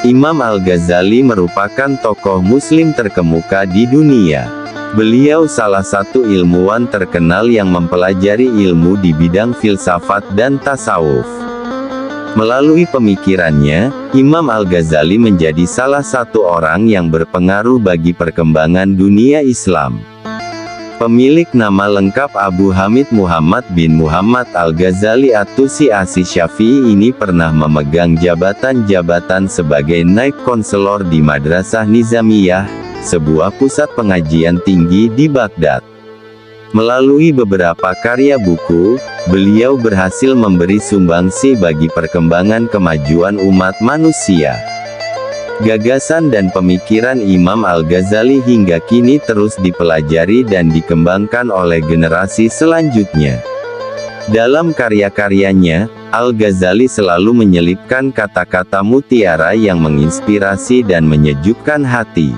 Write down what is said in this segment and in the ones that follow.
Imam Al-Ghazali merupakan tokoh muslim terkemuka di dunia. Beliau salah satu ilmuwan terkenal yang mempelajari ilmu di bidang filsafat dan tasawuf. Melalui pemikirannya, Imam Al-Ghazali menjadi salah satu orang yang berpengaruh bagi perkembangan dunia Islam. Pemilik nama lengkap Abu Hamid Muhammad bin Muhammad Al-Ghazali At-Tusi Asy-Syafi'i ini pernah memegang jabatan-jabatan sebagai naib konselor di Madrasah Nizamiyah, sebuah pusat pengajian tinggi di Baghdad. Melalui beberapa karya buku, beliau berhasil memberi sumbangsi bagi perkembangan kemajuan umat manusia. Gagasan dan pemikiran Imam Al-Ghazali hingga kini terus dipelajari dan dikembangkan oleh generasi selanjutnya. Dalam karya-karyanya, Al-Ghazali selalu menyelipkan kata-kata mutiara yang menginspirasi dan menyejukkan hati.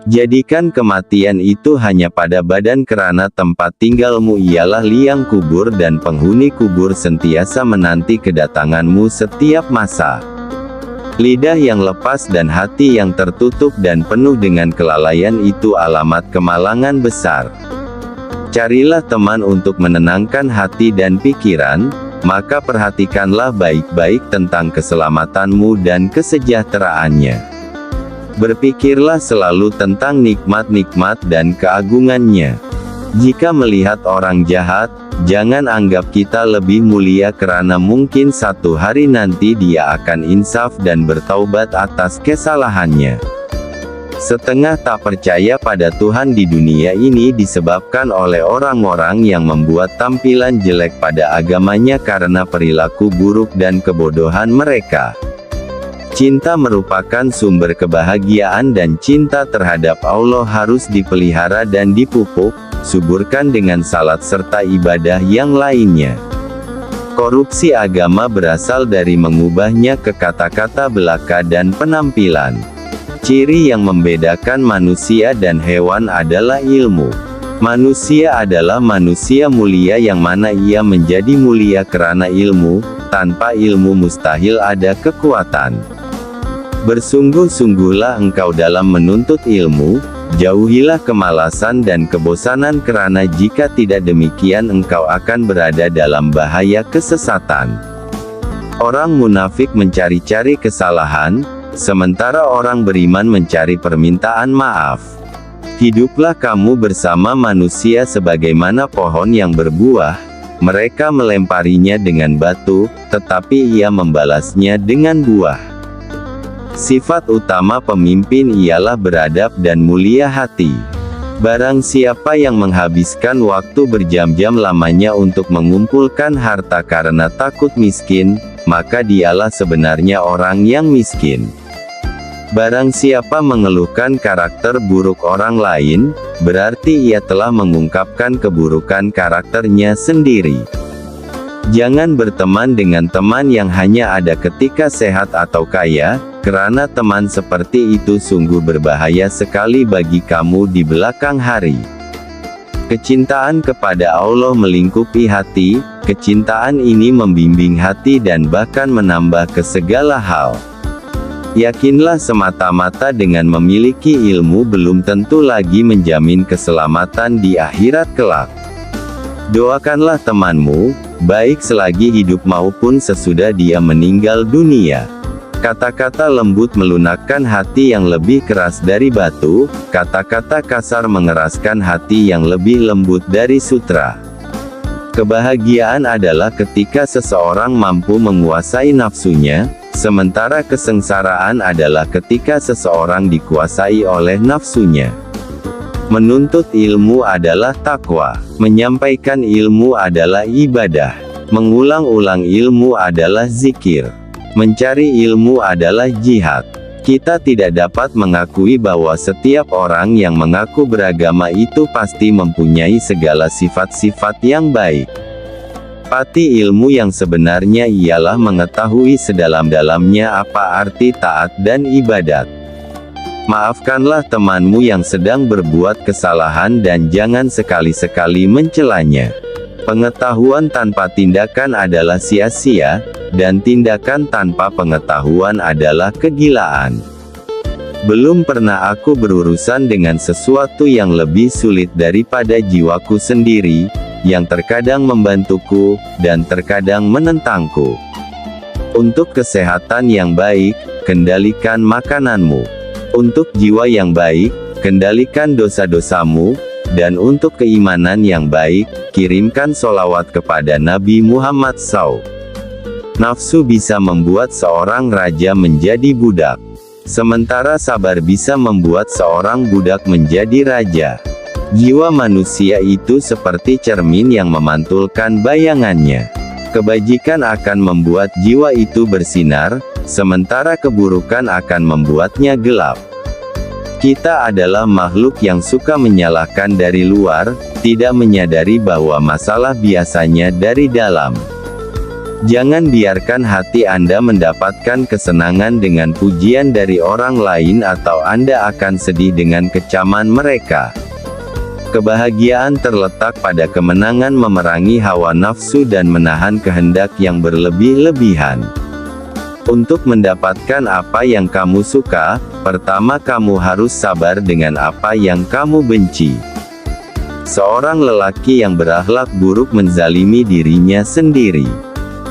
Jadikan kematian itu hanya pada badan, kerana tempat tinggalmu ialah liang kubur dan penghuni kubur sentiasa menanti kedatanganmu setiap masa. Lidah yang lepas dan hati yang tertutup dan penuh dengan kelalaian itu alamat kemalangan besar. Carilah teman untuk menenangkan hati dan pikiran, maka perhatikanlah baik-baik tentang keselamatanmu dan kesejahteraannya. Berpikirlah selalu tentang nikmat-nikmat dan keagungannya. Jika melihat orang jahat, jangan anggap kita lebih mulia kerana mungkin satu hari nanti dia akan insaf dan bertaubat atas kesalahannya. Setengah tak percaya pada Tuhan di dunia ini disebabkan oleh orang-orang yang membuat tampilan jelek pada agamanya karena perilaku buruk dan kebodohan mereka. Cinta merupakan sumber kebahagiaan dan cinta terhadap Allah harus dipelihara dan dipupuk, suburkan dengan salat serta ibadah yang lainnya. Korupsi agama berasal dari mengubahnya ke kata-kata belaka dan penampilan. Ciri yang membedakan manusia dan hewan adalah ilmu. Manusia adalah manusia mulia yang mana ia menjadi mulia kerana ilmu, tanpa ilmu mustahil ada kekuatan. Bersungguh-sungguhlah engkau dalam menuntut ilmu, jauhilah kemalasan dan kebosanan kerana jika tidak demikian engkau akan berada dalam bahaya kesesatan. Orang munafik mencari-cari kesalahan, sementara orang beriman mencari permintaan maaf. Hiduplah kamu bersama manusia sebagaimana pohon yang berbuah, mereka melemparinya dengan batu, tetapi ia membalasnya dengan buah. Sifat utama pemimpin ialah beradab dan mulia hati. Barang siapa yang menghabiskan waktu berjam-jam lamanya untuk mengumpulkan harta karena takut miskin, maka dialah sebenarnya orang yang miskin. Barang siapa mengeluhkan karakter buruk orang lain, berarti ia telah mengungkapkan keburukan karakternya sendiri. Jangan berteman dengan teman yang hanya ada ketika sehat atau kaya, kerana teman seperti itu sungguh berbahaya sekali bagi kamu di belakang hari. Kecintaan kepada Allah melingkupi hati, kecintaan ini membimbing hati dan bahkan menambah ke segala hal. Yakinlah semata-mata dengan memiliki ilmu belum tentu lagi menjamin keselamatan di akhirat kelak. Doakanlah temanmu, baik selagi hidup maupun sesudah dia meninggal dunia. Kata-kata lembut melunakkan hati yang lebih keras dari batu, kata-kata kasar mengeraskan hati yang lebih lembut dari sutra. Kebahagiaan adalah ketika seseorang mampu menguasai nafsunya, sementara kesengsaraan adalah ketika seseorang dikuasai oleh nafsunya. Menuntut ilmu adalah takwa, menyampaikan ilmu adalah ibadah, mengulang-ulang ilmu adalah zikir, mencari ilmu adalah jihad. Kita tidak dapat mengakui bahwa setiap orang yang mengaku beragama itu pasti mempunyai segala sifat-sifat yang baik. Pati ilmu yang sebenarnya ialah mengetahui sedalam-dalamnya apa arti taat dan ibadat. Maafkanlah temanmu yang sedang berbuat kesalahan dan jangan sekali-sekali mencelanya. Pengetahuan tanpa tindakan adalah sia-sia, dan tindakan tanpa pengetahuan adalah kegilaan. Belum pernah aku berurusan dengan sesuatu yang lebih sulit daripada jiwaku sendiri, yang terkadang membantuku, dan terkadang menentangku. Untuk kesehatan yang baik, kendalikan makananmu. Untuk jiwa yang baik, kendalikan dosa-dosamu, dan untuk keimanan yang baik, kirimkan sholawat kepada Nabi Muhammad SAW. Nafsu bisa membuat seorang raja menjadi budak. Sementara sabar bisa membuat seorang budak menjadi raja. Jiwa manusia itu seperti cermin yang memantulkan bayangannya. Kebajikan akan membuat jiwa itu bersinar, sementara keburukan akan membuatnya gelap. Kita adalah makhluk yang suka menyalahkan dari luar, tidak menyadari bahwa masalah biasanya dari dalam. Jangan biarkan hati Anda mendapatkan kesenangan dengan pujian dari orang lain atau Anda akan sedih dengan kecaman mereka. Kebahagiaan terletak pada kemenangan memerangi hawa nafsu dan menahan kehendak yang berlebih-lebihan. Untuk mendapatkan apa yang kamu suka, pertama kamu harus sabar dengan apa yang kamu benci. Seorang lelaki yang berakhlak buruk menzalimi dirinya sendiri.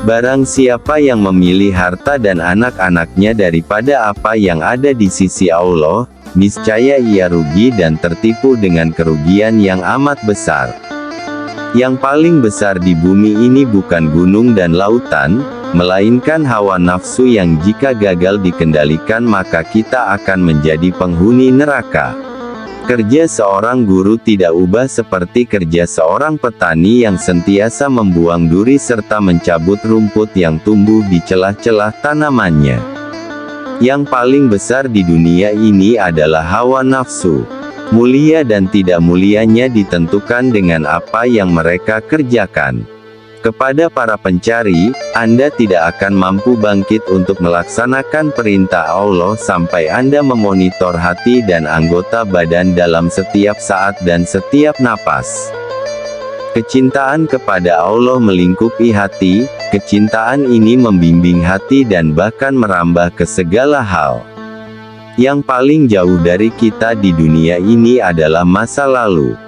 Barang siapa yang memilih harta dan anak-anaknya daripada apa yang ada di sisi Allah, niscaya ia rugi dan tertipu dengan kerugian yang amat besar. Yang paling besar di bumi ini bukan gunung dan lautan, melainkan hawa nafsu yang jika gagal dikendalikan maka kita akan menjadi penghuni neraka. Kerja seorang guru tidak ubah seperti kerja seorang petani yang sentiasa membuang duri serta mencabut rumput yang tumbuh di celah-celah tanamannya. Yang paling besar di dunia ini adalah hawa nafsu. Mulia dan tidak mulianya ditentukan dengan apa yang mereka kerjakan. Kepada para pencari, Anda tidak akan mampu bangkit untuk melaksanakan perintah Allah sampai Anda memonitor hati dan anggota badan dalam setiap saat dan setiap napas. Kecintaan kepada Allah melingkupi hati, kecintaan ini membimbing hati dan bahkan merambah ke segala hal. Yang paling jauh dari kita di dunia ini adalah masa lalu.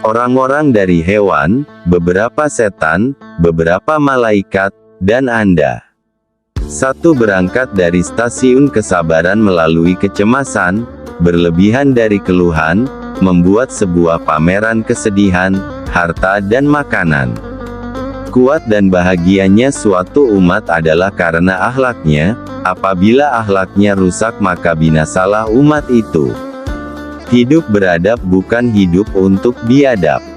Orang-orang dari hewan, beberapa setan, beberapa malaikat, dan Anda. Satu berangkat dari stasiun kesabaran melalui kecemasan, berlebihan dari keluhan, membuat sebuah pameran kesedihan, harta dan makanan. Kuat dan bahagianya suatu umat adalah karena akhlaknya, apabila akhlaknya rusak maka binasalah umat itu. Hidup beradab bukan hidup untuk biadab.